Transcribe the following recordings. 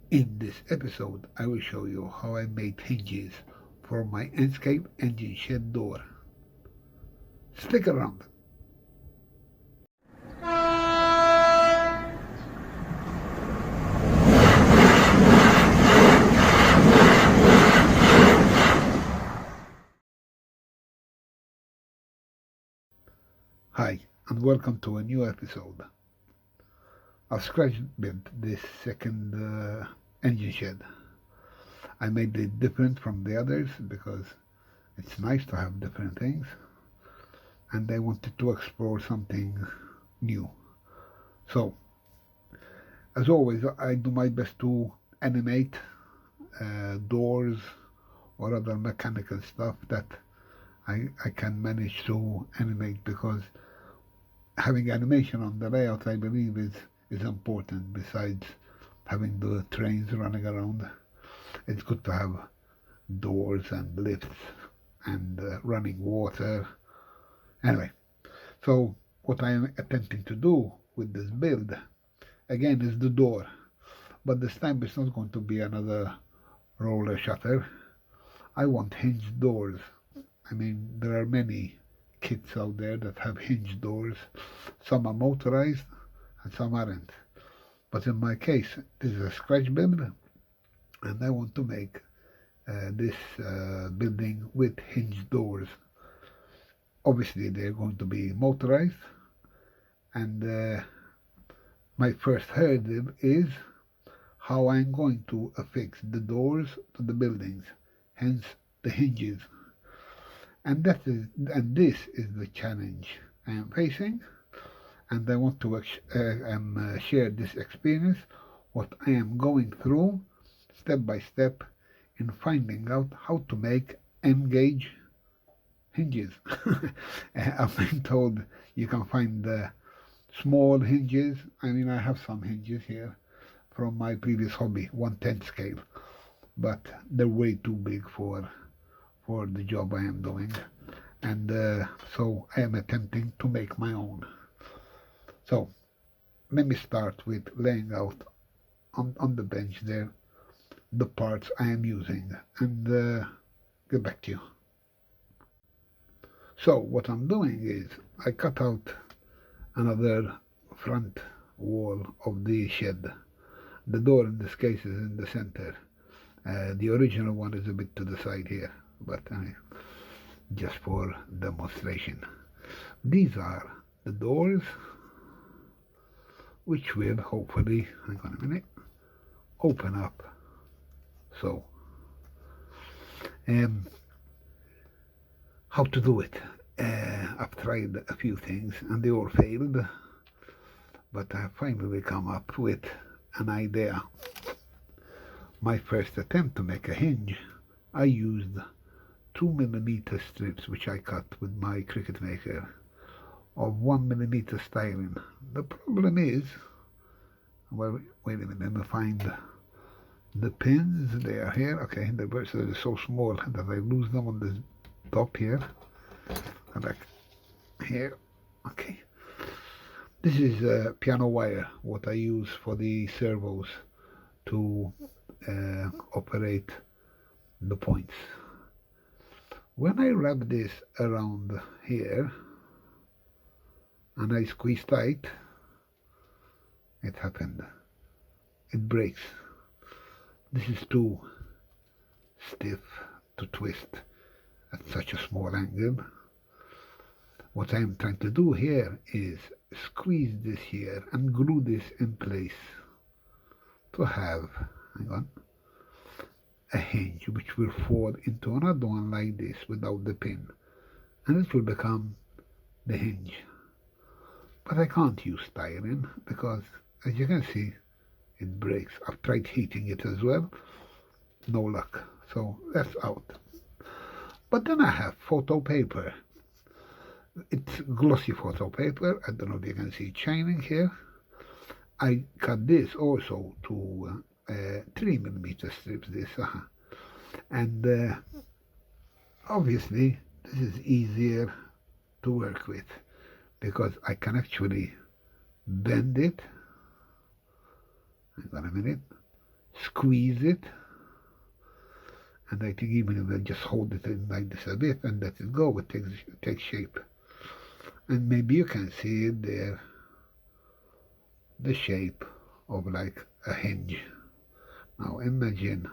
In this episode, I will show you how I made hinges for my Enscape engine shed door. Stick around. Hi, and welcome to a new episode. I've scratch built this second engine shed. I made it different from the others because it's nice to have different things, and I wanted to explore something new. So, as always, I do my best to animate doors or other mechanical stuff that I can manage to animate, because having animation on the layout, I believe, is important. Besides having the trains running around, it's good to have doors and lifts and running water. Anyway, so what I am attempting to do with this build again is the door, but this time it's not going to be another roller shutter. I want hinged doors. I mean, there are many kits out there that have hinged doors. Some are motorized and some aren't. But in my case, this is a scratch build, and I want to make this building with hinged doors. Obviously, they're going to be motorized, and my first hurdle is how I'm going to affix the doors to the buildings, hence the hinges. And this is the challenge I am facing, and I want to share this experience, what I am going through step by step in finding out how to make M-gauge hinges. I've been told you can find small hinges. I mean, I have some hinges here from my previous hobby, 1/10 scale, but they're way too big for the job I am doing, and so I am attempting to make my own. So let me start with laying out on the bench there the parts I am using, and get back to you. So what I'm doing is I cut out another front wall of the shed. The door in this case is in the center. The original one is a bit to the side here, but just for demonstration. These are the doors, which will hopefully, hang on a minute, open up. So, how to do it? I've tried a few things and they all failed, but I finally come up with an idea. My first attempt to make a hinge, I used 2mm strips, which I cut with my Cricut Maker, of 1mm styrene. The problem is, well, wait a minute, let me find the pins. They are here. Okay, they're so small that I lose them on the top here. Come back here. Okay. This is piano wire, what I use for the servos to operate the points. When I wrap this around here and I squeeze tight, it happened. It breaks. This is too stiff to twist at such a small angle. What I am trying to do here is squeeze this here and glue this in place to have, hang on, a hinge which will fall into another one like this without the pin, and it will become the hinge. But I can't use styrene because, as you can see, it breaks. I've tried heating it as well, no luck, so that's out. But then I have photo paper. It's glossy photo paper. I don't know if you can see it shining here. I cut this also to 3mm strips, this, and obviously this is easier to work with because I can actually bend it, hang on a minute, squeeze it, and I think even if I just hold it in like this a bit and let it go, it takes shape. And maybe you can see it there, the shape of like a hinge. Now imagine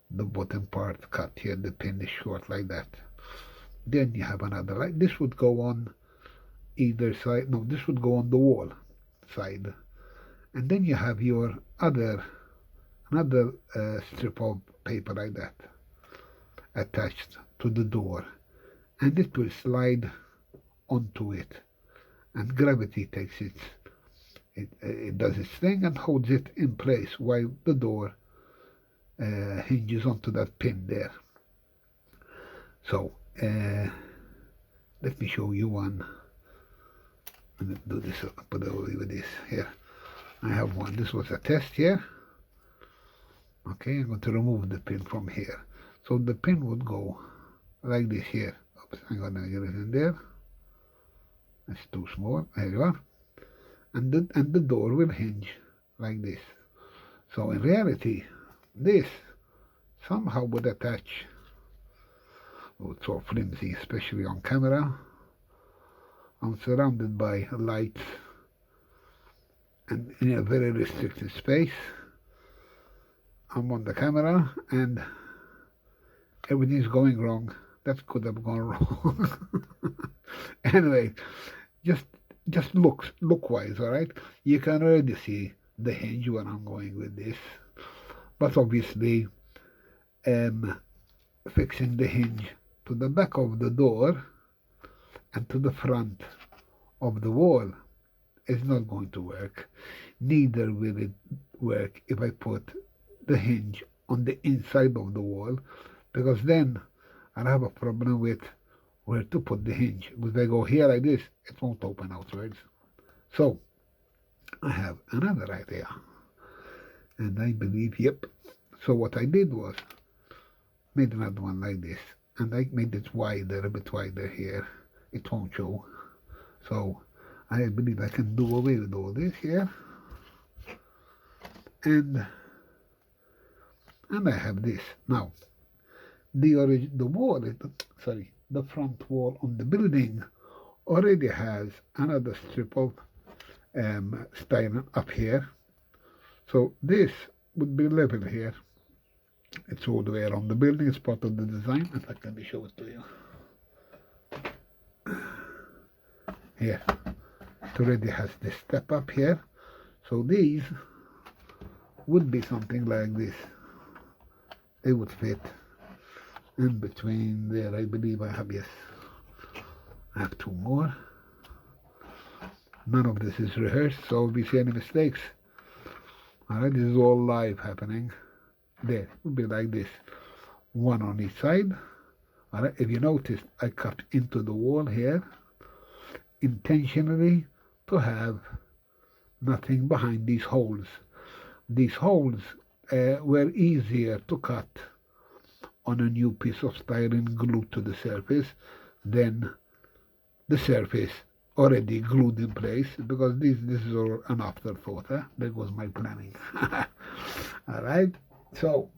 the bottom part cut here, the pin is short like that. Then you have another, like this would go on either side. No, this would go on the wall side. And then you have your another strip of paper like that attached to the door, and it will slide onto it, and gravity takes it does its thing and holds it in place while the door hinges onto that pin there. So let me show you one. I'm going to do this, put it away with this here. I have one. This was a test here. Okay, I'm going to remove the pin from here. So the pin would go like this here. Oops, I'm going to get it in there. It's too small. There you are. And the door will hinge like this. So in reality, this somehow would attach. Oh, it's so flimsy, especially on camera. I'm surrounded by lights and in a very restricted space. I'm on the camera and everything's going wrong. That could have gone wrong. Anyway, just look-wise, all right? You can already see the hinge when I'm going with this. But obviously, fixing the hinge to the back of the door and to the front of the wall is not going to work. Neither will it work if I put the hinge on the inside of the wall, because then I'll have a problem with where to put the hinge. If I go here like this, it won't open outwards. So I have another idea, and I believe, yep. So what I did was made another one like this, and I made it wider, a bit wider here. It won't show. So I believe I can do away with all this here, and I have this now. The front wall on the building already has another strip of styrene up here. So this would be level here. It's all the way around the building. It's part of the design. In fact, let me show it to you. Here, it already has this step up here. So these would be something like this. They would fit in between there. I believe I have, yes, I have two more. None of this is rehearsed, so if you see any mistakes, alright, this is all live happening. There, it would be like this, one on each side. Alright, if you notice, I cut into the wall here intentionally to have nothing behind these holes. These holes were easier to cut on a new piece of styrene glued to the surface than the surface already glued in place, because this is all an afterthought. That was my planning. All right, so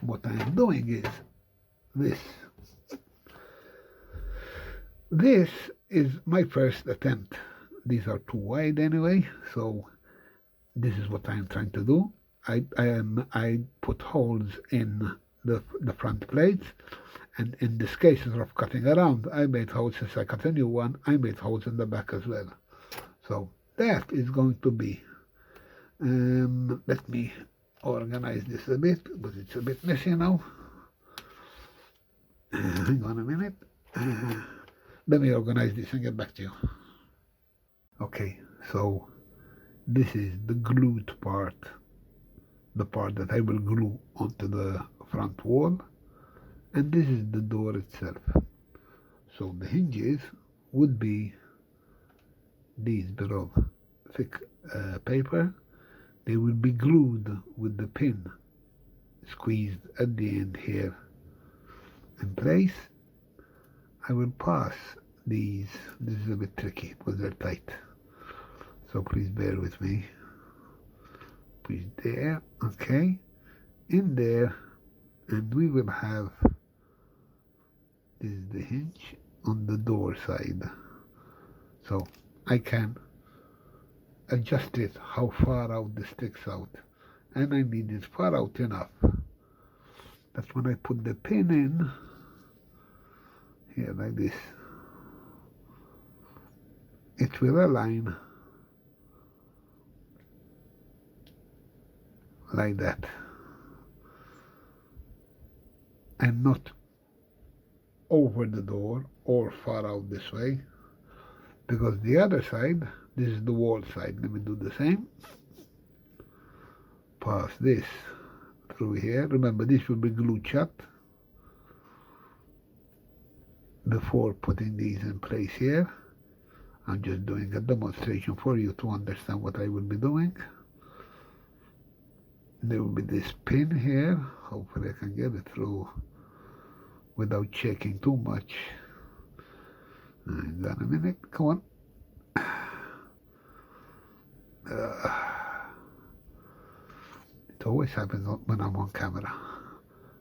what I am doing is this. This is my first attempt. These are too wide anyway, so this is what I am trying to do. I put holes in the front plates, and in this case, instead of cutting around, I made holes. Since I cut a new one, I made holes in the back as well. So that is going to be, let me organize this a bit, but it's a bit messy now. Hang on a minute. Let me organize this and get back to you. Okay, so this is the glued part, the part that I will glue onto the front wall, and this is the door itself. So the hinges would be these bit of thick paper. They will be glued with the pin squeezed at the end here in place. I will pass these. This is a bit tricky because they're tight, so please bear with me. is there, okay, in there, and we will have, this is the hinge on the door side, so I can adjust it how far out this sticks out, and I need it far out enough that when I put the pin in here like this, it will align like that and not over the door or far out this way, because the other side, this is the wall side. Let me do the same. Pass this through here. Remember, this will be glued shut before putting these in place here. I'm just doing a demonstration for you to understand what I will be doing. There will be this pin here. Hopefully I can get it through without checking too much. Hang on a minute, come on. It always happens when I'm on camera.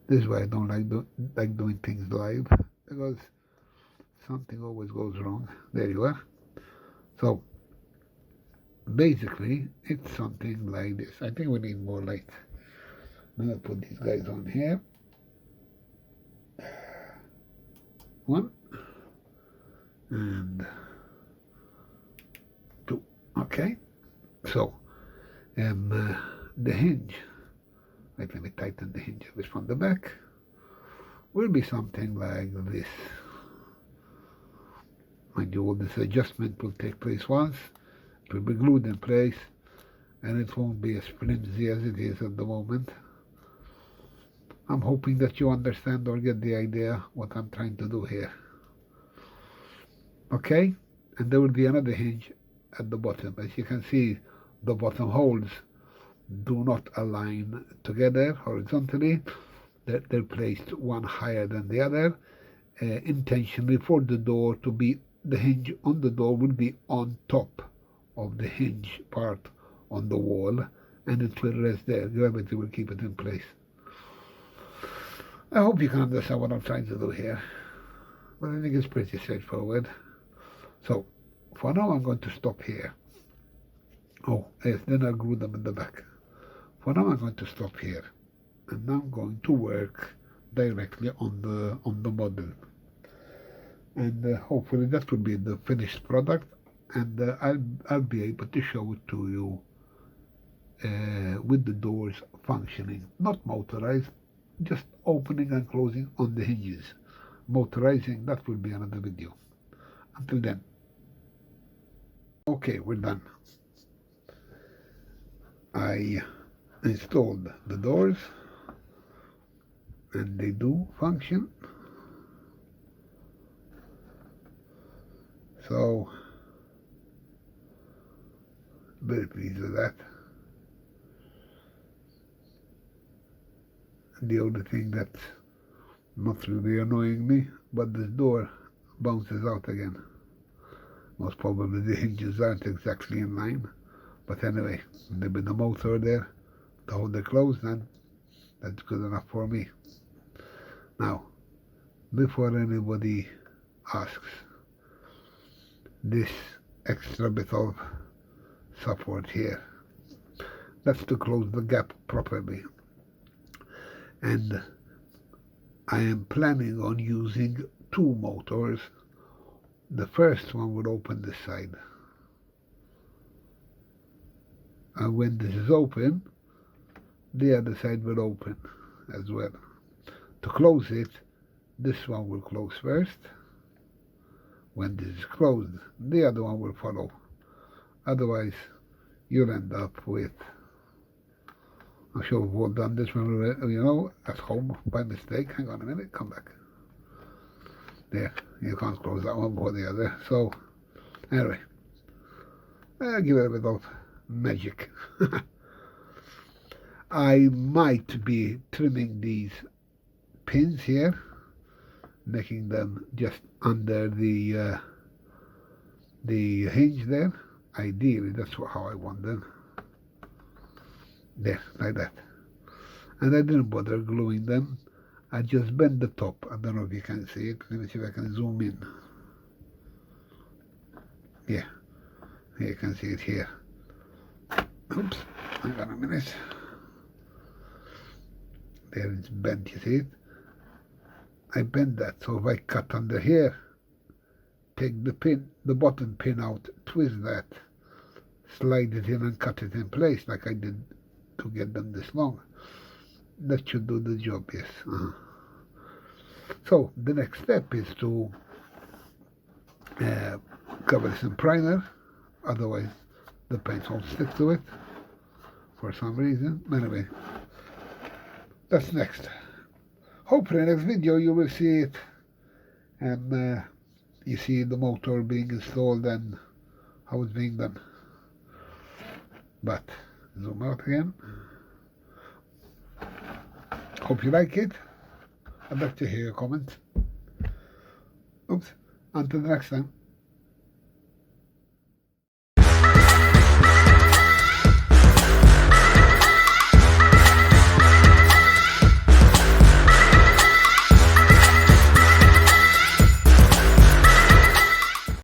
This is why I don't like doing things live, because something always goes wrong. There you are. So basically it's something like this. I think we need more light. I'm gonna put these guys on here. One and two. Okay, so the hinge, let me tighten the hinge a bit from the back, will be something like this. Mind you, all this adjustment will take place once. It will be glued in place, and it won't be as flimsy as it is at the moment. I'm hoping that you understand or get the idea what I'm trying to do here. Okay, and there will be another hinge at the bottom. As you can see, the bottom holes do not align together horizontally. They're placed one higher than the other, intentionally for the door to be, the hinge on the door will be on top of the hinge part on the wall, and it will rest there. Gravity will keep it in place. I hope you can understand what I'm trying to do here, but I think it's pretty straightforward. So for now I'm going to stop here. Oh yes, then I'll glue them in the back. For now I'm going to stop here, and now I'm going to work directly on the model, and hopefully that will be the finished product, and I'll be able to show it to you with the doors functioning, not motorized, just opening and closing on the hinges. Motorizing, that will be another video. Until then. Okay, we're done. I installed the doors, and they do function. So, very pleased with that. The only thing that's not really annoying me, but this door bounces out again. Most probably the hinges aren't exactly in line, but anyway, there'll be the motor there to hold it closed, and that's good enough for me. Now, before anybody asks, this extra bit of support here, that's to close the gap properly. And I am planning on using two motors. The first one will open this side, and when this is open, the other side will open as well. To close it, this one will close first. When this is closed, the other one will follow. Otherwise, you'll end up with, I'm sure we've all done this when we were, at home by mistake. Hang on a minute, come back. There, you can't close that one before the other. So, anyway, I'll give it a bit of magic. I might be trimming these pins here, making them just under the hinge there. Ideally, that's how I want them. there, like that. And I didn't bother gluing them. I just bent the top. I don't know if you can see it. Let me see if I can zoom in. Yeah, you can see it here. Oops, hang on a minute. There it's bent, you see it? I bent that, so if I cut under here, take the pin, the bottom pin out, twist that, slide it in and cut it in place like I did to get them this long. That should do the job, yes. So the next step is to cover this in primer, otherwise the paint won't stick to it for some reason. Anyway, that's next. Hopefully next video you will see it, and you see the motor being installed and how it's being done. But zoom out again. Hope you like it. I'd like to hear your comments. Oops. Until the next time.